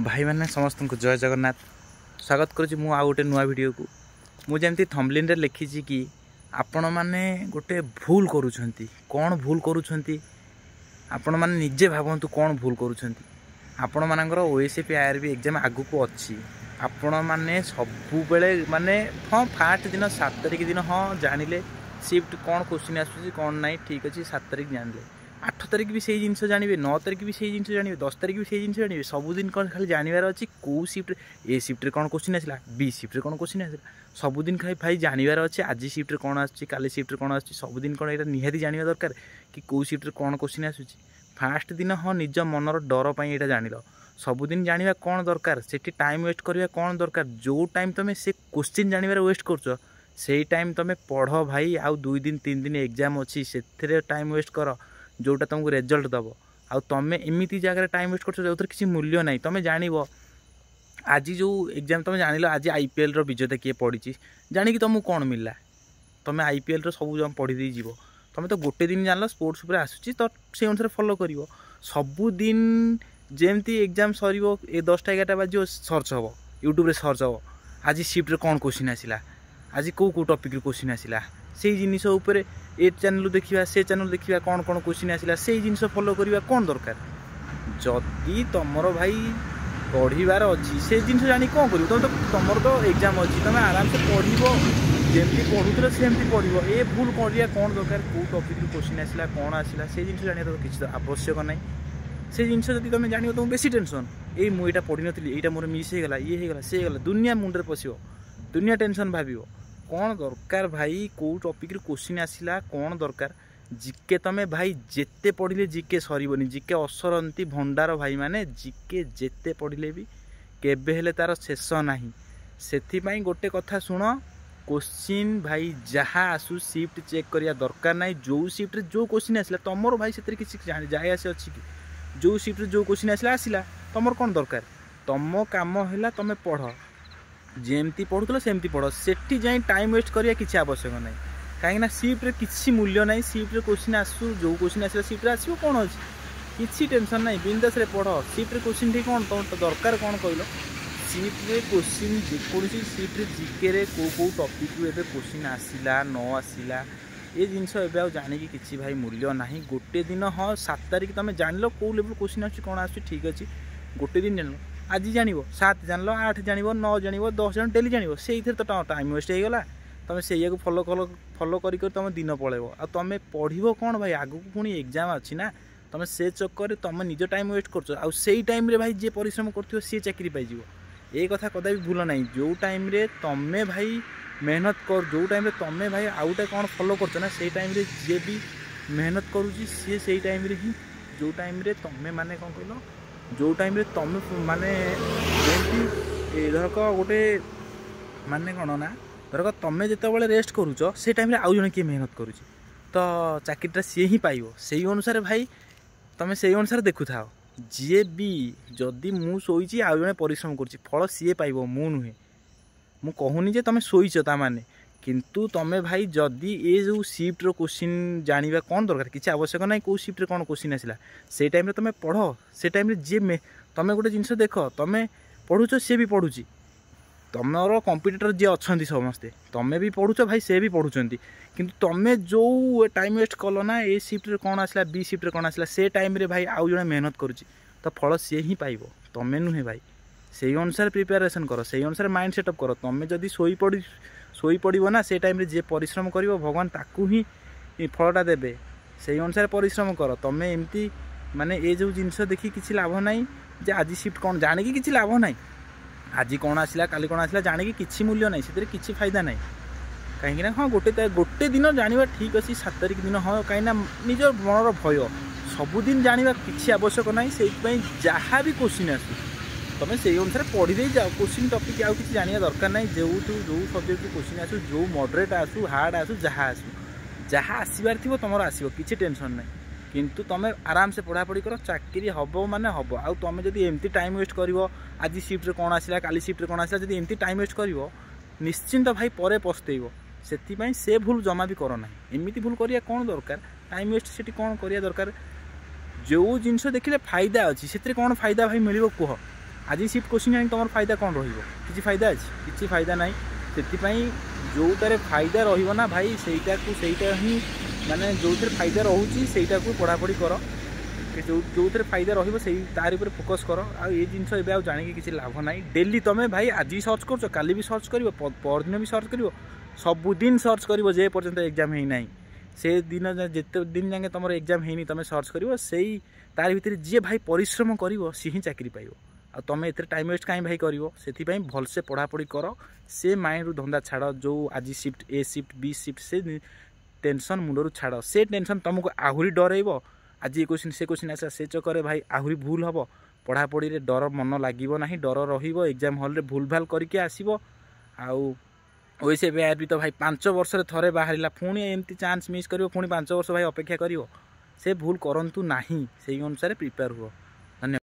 भाई मैंने समस्त को जय जगन्नाथ स्वागत करुँच मु आ गोटे नुआ वीडियो को मुझे थंबनेल रे लिखी कि आपण मैंने गोटे भूल करुँच कौन भूल करुँच आपण मैंने निजे भावतु कौन भूल करुँच आपण मानकर ओएसपी आईआरबी एग्जाम आगु को अच्छी आपण मैंने सबु बेले माने हाँ फास्ट दिन 7 तारिख दिन हाँ जानिले शिफ्ट कौन क्वेश्चन आसूँ कौन ना ठीक अच्छे 7 तारिख जानिले 8 तारिख भी सही जिन जानवे 9 तारिख भी सही जिन जानवे 10 तारिख भी सही जिन जानवे सबुदिन कौन खाली जानवर अच्छी कौ शिफ्ट ए शिफ्ट कौन क्वेश्चन आसला बी शिफ्ट कौन क्वेश्चन आसला सबुदिन खाली भाई जानवर अच्छे आज शिफ्ट कौन आसली शिफ्ट कौन आस सबुदिन कौन यहाँ निहाती जानवा दरकार कि कौ शिफ्ट कौन क्वेश्चन आसूँ फास्ट दिन हाँ निज मनर डर पर यहाँ जान सबुदिन जानवा कौन दरकार से टाइम वेस्ट करवा कौन दरकार जो टाइम तुम से क्वेश्चन जानवर वेस्ट कर से टाइम तुम पढ़ भाई आउ 2 दिन 3 दिन एग्जाम अच्छी से टाइम वेस्ट कर जोटा तुमको रिजल्ट दब आ तुम एमती जगह टाइम वेस्ट कर जो किसी मूल्य ना तुम जान आज जो एग्जाम तुम जान आज आईपीएल विजेता किए पड़ी जाणी तुमको कौन मिलला तुम आईपीएल सब पढ़ी दे जीव तुम तो गोटे दिन जान स्पोर्ट्स उपर आसूँ तो से अनुसार फॉलो कर सबुदिन जमती एग्जाम सर 10टा 11टा बाजी सर्च हम यूट्यूब रे सर्च हम आज शिफ्ट कौन क्वेश्चन आसला आज कौ टॉपिक क्वेश्चन आसला से जिनिस उपर ए चैनल देखा से चैनल देखा कौन कौन क्वेश्चन आसला से जिनिस फॉलो करवा कौन दरकार जदि तुमर भाई पढ़ार अच्छी से जिन जानी कौन कर तुम तो एग्जाम अच्छी तुम आराम से पढ़ो जमी पढ़ुल सेमती पढ़ो ए भूल करा कौन दरकार कौ टॉपिक क्वेश्चन आसला कौन आसला से जिन जाना तो किसी आवश्यक ना से जिन तुम जान तुम बेसी टेंशन ये मुझे पढ़ी नी यहाँ मोर मिस होगा ये होगा से होगा दुनिया मुंडे पशो दुनिया टेंशन भाव कौन दरकार भाई कौ टॉपिक क्वेश्चन आसला कौन दरकार जिके तुम भाई जेते पढ़ले जिके सरबनी जिके असरती भंडार भाई माने जिके जेते पढ़ले भी केबे हेले तार शेष ना से गोटे कथा शुण क्वेश्चन भाई जहाँ आसू शिफ्ट चेक करिया दरकार ना जो शिफ्ट जो क्वेश्चन आसला तुमर भाई से किसी जाए आसे अच्छी कि जो शिफ्ट जो क्वेश्चन आसला आसला तुमर कौन दरकार तुम काम है तुम पढ़ जमती पढ़ुल सेमती पढ़ सेठी जाए टाइम वेस्ट करिया किसी आवश्यक ना कहीं शिफ्ट किसी मूल्य ना शिफ्ट क्वेश्चन आसू जो क्वेश्चन आसला शिफ्ट आसो कौन अच्छी किसी टेंशन ना बिंदास पढ़ शिफ्ट क्वेश्चन टी कौन तुम दरकार कौन कहल शिफ्ट क्वेश्चन जेकोसी शिफ्ट जिके कौ टॉपिक क्वेश्चन आसला न आसला ये जिनस ए जानिकी किसी भाई मूल्य ना गोटे दिन हाँ 7 तारिख तुम जान कौ लेवल क्वेश्चन आस कौन आस ठीक अच्छे गोटे दिन जान आज जान 7 जान 8 जान 9 जान 10 जान डेली जान से तो टाइम वेस्ट होगा तुम से फॉलो कर तुम दिन पलैब आ तुम पढ़ो कौन भाई आगू पुणी एग्जाम अच्छी ना तुम से चक्कर तुम निज टाइम वेस्ट कर टाइम भाई जे परिश्रम कर सी चाकरी पाइज ये कथा कदा भी भूल ना जो टाइम तुम भाई मेहनत कर जो टाइम तुम भाई आउटे कौन फॉलो कर ना से टाइम जे भी मेहनत करुँची सी से टाइम ही जो टाइम तुम माने कौन कह जो टाइम तुम माने धरक गोटे माने कौन ना धरक तुम जिते रेस्ट करुच से टाइम आउ जन किए मेहनत करुँच तो चाकरीटा सी ही पाइब से अनुसार भाई तुम से अनुसार देखु था जी भी जदि मु शोची आउ जने परिश्रम कर फल सी पाइब मु नुहे मु कहूनी जे तुम शोच माने किंतु तुम भाई जदि ये जो शिफ्ट क्वेश्चन जाना कौन दरकार किसी आवश्यक ना कौ शिफ्ट कौन क्वेश्चन आसला से टाइम तुम पढ़ से टाइम जे तुम गोटे जिनस देख तुम पढ़ुच सी भी पढ़ुची तुमर कंपिटिटर जी अच्छा समस्ते तुम भी पढ़ुच भाई से भी पढ़ुंट किंतु तुम जो टाइम वेस्ट कल ना ए शिफ्ट कौन आसला बी शिफ्ट कौन आसला से टाइम भाई आउ जने मेहनत करुच्ची तो फल सी ही पाइब तुम नुहे भाई से अनुसार प्रिपेरेसन कर से अनुसार माइंड सेटअप कर तुम जदि शोई पड़ो ना से टाइम जे परिश्रम कर भगवान ताकू ही फलटा देवे से अनुसार परिश्रम कर तुम एमती माने ये जो जिनस देखी किसी लाभ ना जे आज शिफ्ट कौन जानिकी किसी लाभ ना आज कौन आसला काली कौन आसला जानिकी किसी मूल्य ना से किसी फायदा ना कहीं हाँ गोटे दिन जाना ठीक अच्छे 7 तारिख दिन हाँ कहीं निज मनर भय सबुदिन जाना किसी आवश्यक ना से जहाँ भी क्वेश्चन आसू तुम से अनुसार पढ़ी दे जाओ क्वेश्चन टॉपिक आउ किसी जाना दरकार ना जो सब्जेक्ट क्वेश्चन आसू जो मॉडरेट आसू हार्ड आसू जहाँ आसबार थी तुम आसो किसी टेंशन ना किंतु तुम आराम से पढ़ापढ़ी कर चाकरी हम माने हम आउ तुम जब एमती टाइम वेस्ट कर आज शिफ्ट कौन आसला काली शिफ्ट कौन आसला जब एमती टाइम वेस्ट कर निश्चिंत भाई पर पछतेब से भूल जमा भी करना एमती भूल करिया कौन दरकार टाइम वेस्ट से कौन करिया दरकार जो जिनस देखिले फायदा अच्छी से कौन फायदा भाई मिल कह आज शिफ्ट क्वेश्चन जानी तुम फायदा कौन रही फायदा अच्छी किसी फायदा ना से जोटार फायदा रहा भाई सहीटा ही माने जो फायदा रोचे सहीटा को पढ़ापढ़ी कर जो फायदा रही तार उपर फोकस कर आए जिनस ए जानिक किसी लाभ ना डेली तुम भाई आज सर्च कर काली भी सर्च कर परदिन भी सर्च कर सबुदिन सर्च कर जे पर्यंत एग्जाम है ना से दिन जिते दिन जाके तुम एग्जाम है तुम सर्च कर से तार भर जी भाई परिश्रम कर सी ही चाकरी पाइब आ तुम ए टाइम वेस्ट कहीं भाई कर से भलसे पढ़ापढ़ी कर से माइंड रू धंदा छाड़ जो आज shift A shift B shift से टेंशन मुंडू छाड़ से टेंशन तुमको आहरी डरइब आज ये क्वेश्चन से क्वेश्चन आसा से चक्कर भाई आहरी भूल हम पढ़ापढ़ी डर मन लगे ना डर रग्जाम हल रे भूल भाल करके आसब आउ वैसे भी तो भाई 5 वर्ष थे बाहर पुणी एमती चांस मिस कर पुणी 5 वर्ष भाई अपेक्षा कर से भूल करंतु नहीं से अनुसार प्रिपेयर हुआ।